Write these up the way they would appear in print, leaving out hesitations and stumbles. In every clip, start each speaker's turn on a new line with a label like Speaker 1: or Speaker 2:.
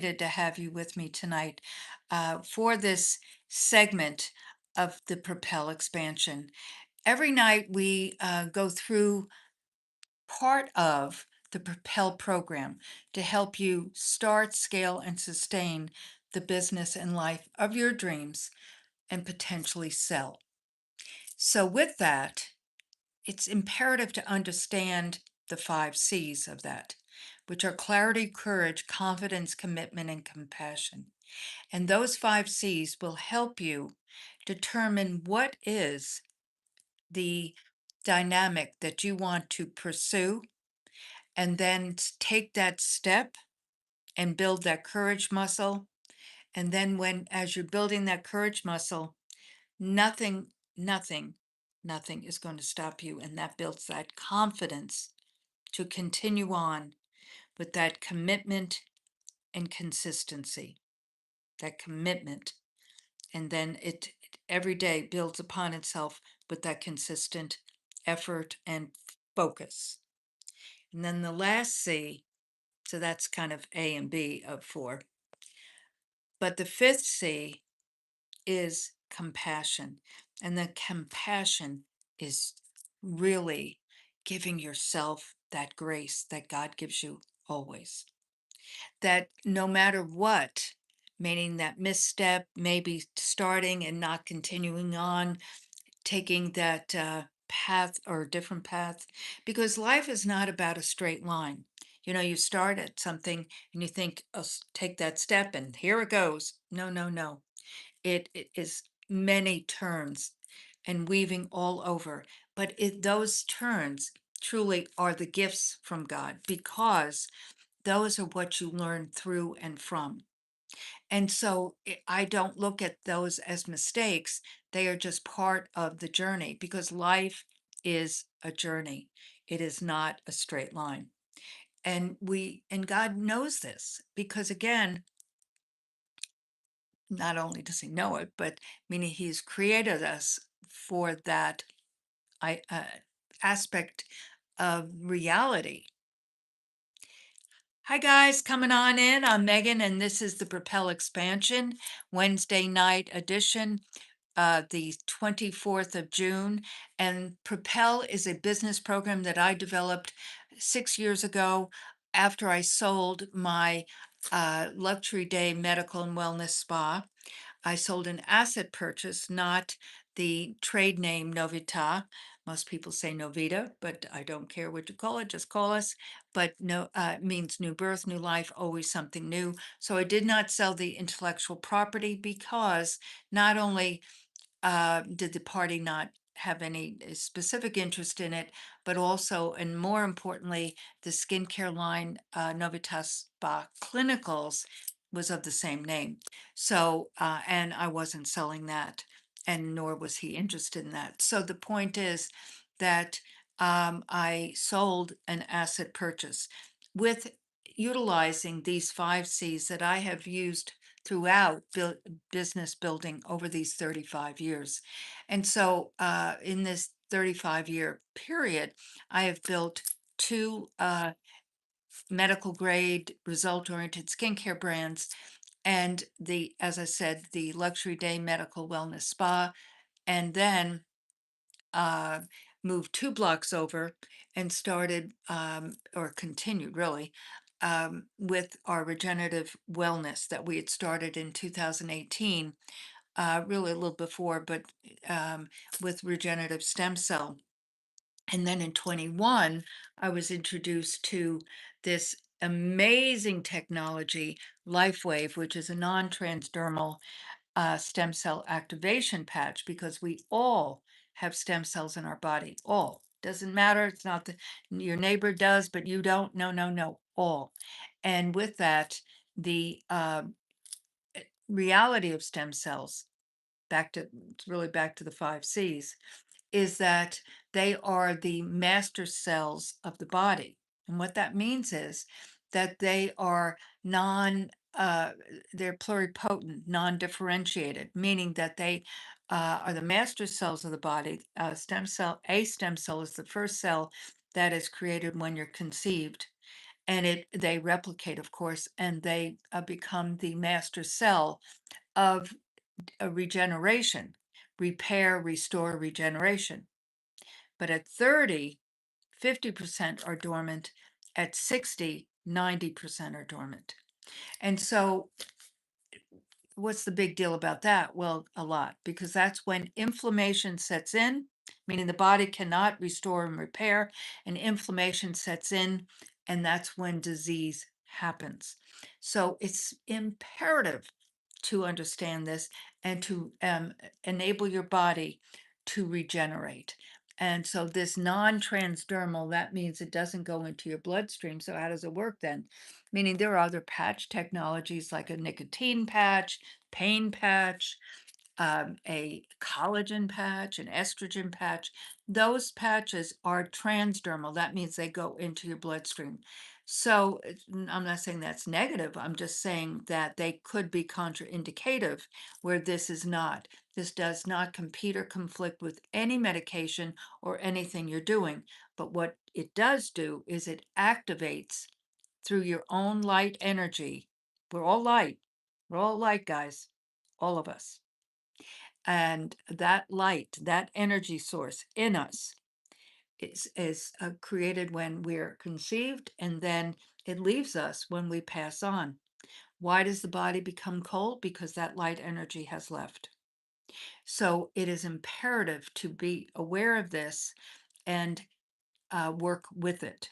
Speaker 1: To have you with me tonight for this segment of the Propel expansion. Every night we go through part of the Propel program to help you start, scale, and sustain the business and life of your dreams and potentially sell. So, with that, it's imperative to understand the 5 C's of that, which are clarity, courage, confidence, commitment, and compassion. And those 5 C's will help you determine what is the dynamic that you want to pursue, and then take that step and build that courage muscle. And then, as you're building that courage muscle, nothing, nothing, nothing is going to stop you. And that builds that confidence to continue on with that commitment and consistency, that commitment. And then it every day builds upon itself with that consistent effort and focus. And then the last C, so that's kind of A and B of 4. But the fifth C is compassion. And the compassion is really giving yourself that grace that God gives you always. That no matter what, meaning that misstep, maybe starting and not continuing on, taking that path or a different path, because life is not about a straight line. You know, you start at something and you think, oh, take that step and here it goes. No, no, no. It is many turns and weaving all over. But those turns truly are the gifts from God because those are what you learn through and from. And so I don't look at those as mistakes. They are just part of the journey because life is a journey. It is not a straight line. And God knows this because again, not only does he know it, but meaning he's created us for that I aspect of reality. Hi guys, coming on in. I'm Megan, and this is the Propel Expansion Wednesday night edition, the 24th of June. And Propel is a business program that I developed 6 years ago after I sold my luxury day medical and wellness spa. I sold an asset purchase, not the trade name Novita. Most people say Novita, but I don't care what you call it, just call us. But no, it means new birth, new life, always something new. So I did not sell the intellectual property because not only did the party not have any specific interest in it, but also, and more importantly, the skincare line Novitas Spa Clinicals was of the same name. So, and I wasn't selling that, and nor was he interested in that. So the point is that I sold an asset purchase with utilizing these 5 C's that I have used throughout business building over these 35 years. And so in this 35-year period, I have built 2 medical grade result oriented skincare brands and as I said, the luxury day medical wellness spa, and then uh, moved 2 blocks over and started or continued really with our regenerative wellness that we had started in 2018, really a little before, but um, with regenerative stem cell. And then in 21, I was introduced to this amazing technology, LifeWave, which is a non-transdermal stem cell activation patch because we all have stem cells in our body. All. Doesn't matter. It's not that your neighbor does, but you don't. No, no, no. All. And with that, the reality of stem cells, it's really back to the 5 C's, is that they are the master cells of the body. And what that means is that they are they're pluripotent, non-differentiated, meaning that they are the master cells of the body. A stem cell is the first cell that is created when you're conceived. and they replicate, of course, and they become the master cell of regeneration, repair, restore, regeneration. But at 30, 50% are dormant. At 60, 90% are dormant. And so what's the big deal about that? Well, a lot, because that's when inflammation sets in, meaning the body cannot restore and repair, and inflammation sets in, and that's when disease happens. So it's imperative to understand this and to enable your body to regenerate. And so this non-transdermal, that means it doesn't go into your bloodstream. So how does it work then? Meaning there are other patch technologies like a nicotine patch, pain patch, a collagen patch, an estrogen patch. Those patches are transdermal. That means they go into your bloodstream. So I'm not saying that's negative. I'm just saying that they could be contraindicative where this is not. This does not compete or conflict with any medication or anything you're doing. But what it does do is it activates through your own light energy. We're all light. We're all light, guys. All of us. And that light, that energy source in us is created when we're conceived, and then it leaves us when we pass on. Why does the body become cold? Because that light energy has left. So it is imperative to be aware of this and work with it.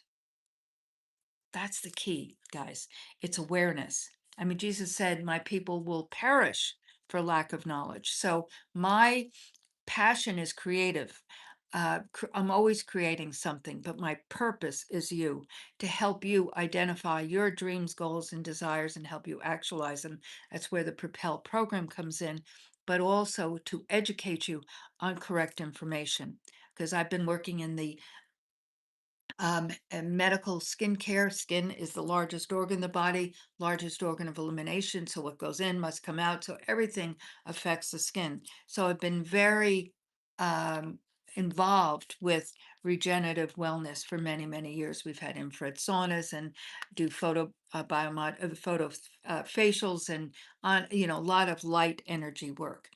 Speaker 1: That's the key, guys. It's awareness. I mean, Jesus said, my people will perish for lack of knowledge. So my passion is creative. I'm always creating something, but my purpose is you, to help you identify your dreams, goals, and desires and help you actualize them. That's where the Propel program comes in, but also to educate you on correct information. Because I've been working in the and medical skincare. Skin is the largest organ in the body, largest organ of elimination. So what goes in must come out. So everything affects the skin. So I've been very um, involved with regenerative wellness for many, many years. We've had infrared saunas and do photo facials and on, a lot of light energy work.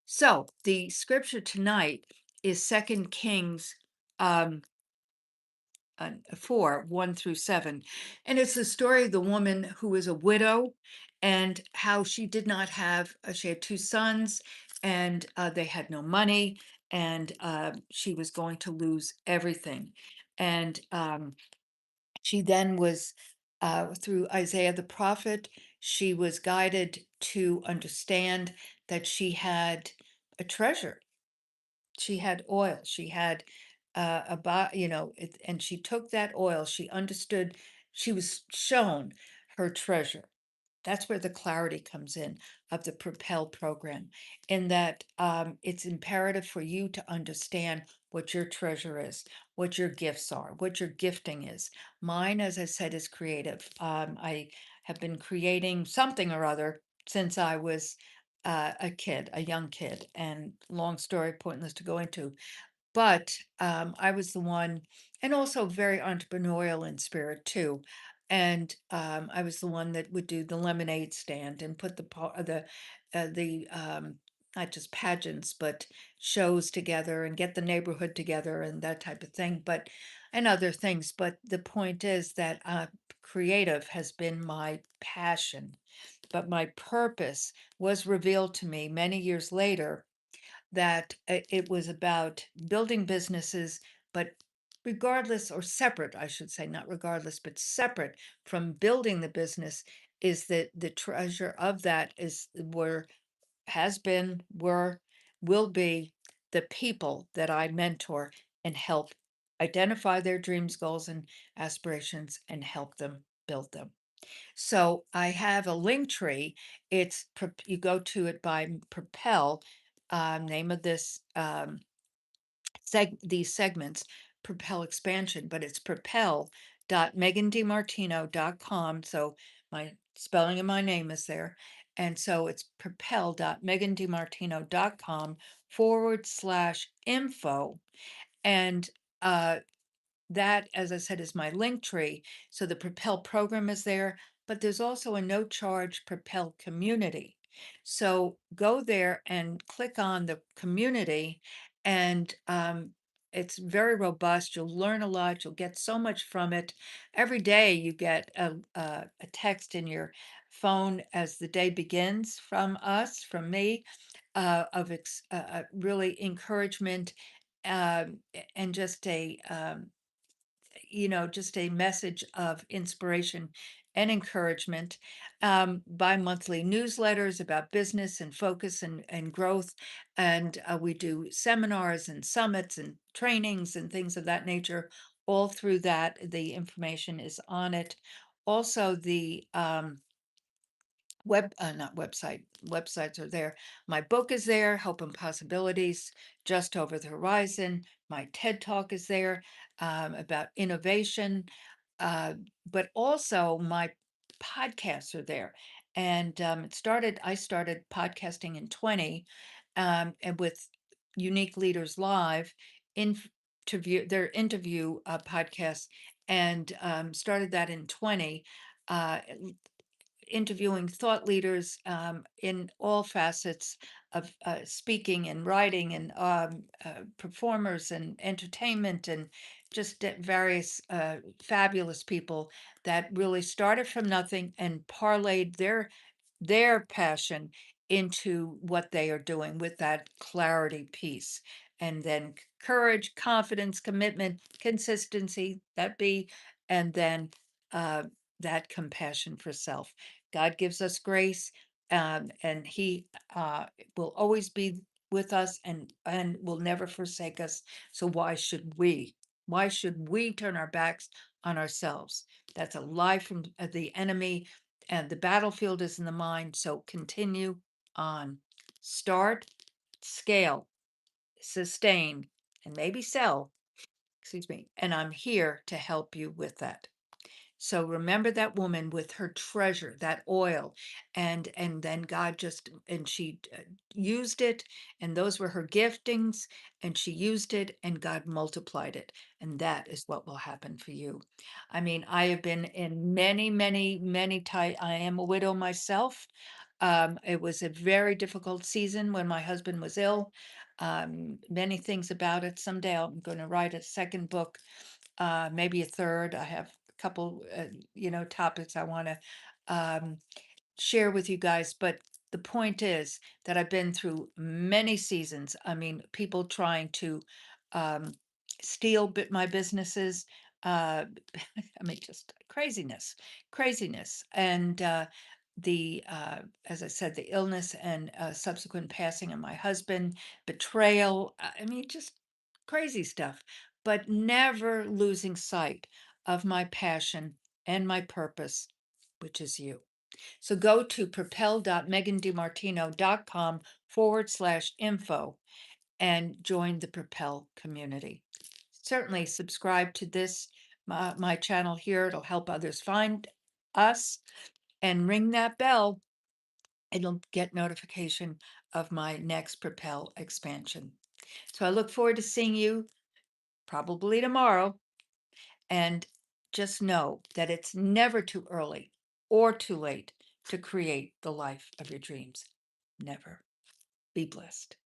Speaker 1: So the scripture tonight is Second Kings um, 4, 1 through 7. And it's the story of the woman who was a widow and how she did not have, she had two sons and they had no money and she was going to lose everything. And she then was, through Isaiah the prophet, she was guided to understand that she had a treasure. She had oil. She had and she took that oil. She understood, she was shown her treasure. That's where the clarity comes in of the Propel program, in that it's imperative for you to understand what your treasure is, what your gifts are, what your gifting is. Mine, as I said, is creative. I have been creating something or other since I was a kid, a young kid, and long story, pointless to go into. But I was the one, and also very entrepreneurial in spirit too. And I was the one that would do the lemonade stand and put the not just pageants, but shows together and get the neighborhood together and that type of thing. But and other things. But the point is that creative has been my passion, but my purpose was revealed to me many years later that it was about building businesses, but regardless or separate, I should say, not regardless, but separate from building the business is that the treasure of that is where has been, were, will be the people that I mentor and help identify their dreams, goals, and aspirations and help them build them. So I have a link tree. You go to it by Propel, name of this these segments, Propel expansion, but it's propel.megandimartino.com. So my spelling of my name is there. And so it's propel.megandimartino.com /info. And that, as I said, is my link tree. So the Propel program is there, but there's also a no charge Propel community. So go there and click on the community, and it's very robust. You'll learn a lot. You'll get so much from it. Every day you get a text in your phone as the day begins from us, from me, really encouragement, and just just a message of inspiration and encouragement, bi-monthly newsletters about business and focus and growth. And we do seminars and summits and trainings and things of that nature. All through that, the information is on it. Also, the not website, websites are there. My book is there, Hope and Possibilities, Just Over the Horizon. My TED Talk is there, about innovation, uh, but also my podcasts are there. And I started podcasting in 20, and with Unique Leaders Live, their interview podcasts, and started that in 20. Uh, Interviewing thought leaders, in all facets of speaking and writing, and performers and entertainment, and just various fabulous people that really started from nothing and parlayed their passion into what they are doing with that clarity piece. And then courage, confidence, commitment, consistency, and then uh, that compassion for self. God gives us grace, and He will always be with us, and will never forsake us. So why should we? Why should we turn our backs on ourselves? That's a lie from the enemy, and the battlefield is in the mind. So continue on. Start, scale, sustain, and maybe sell. Excuse me. And I'm here to help you with that. So remember that woman with her treasure, that oil, and then God she used it, and those were her giftings, and she used it, and God multiplied it, and that is what will happen for you. I mean, I have been in many, many, many tight. I am a widow myself. It was a very difficult season when my husband was ill. Many things about it. Someday I'm going to write a second book, maybe a third. I have a couple, topics I want to um, share with you guys. But the point is that I've been through many seasons. I mean, people trying to um, steal my businesses. Uh, I mean, just craziness, craziness. And as I said, the illness and subsequent passing of my husband, betrayal. I mean, just crazy stuff, but never losing sight of my passion and my purpose, which is you. So go to propel.megandimartino.com/info and join the Propel community. Certainly subscribe to my channel here. It'll help others find us, and ring that bell. It'll get notification of my next Propel expansion. So I look forward to seeing you probably tomorrow. And just know that it's never too early or too late to create the life of your dreams. Never. Be blessed.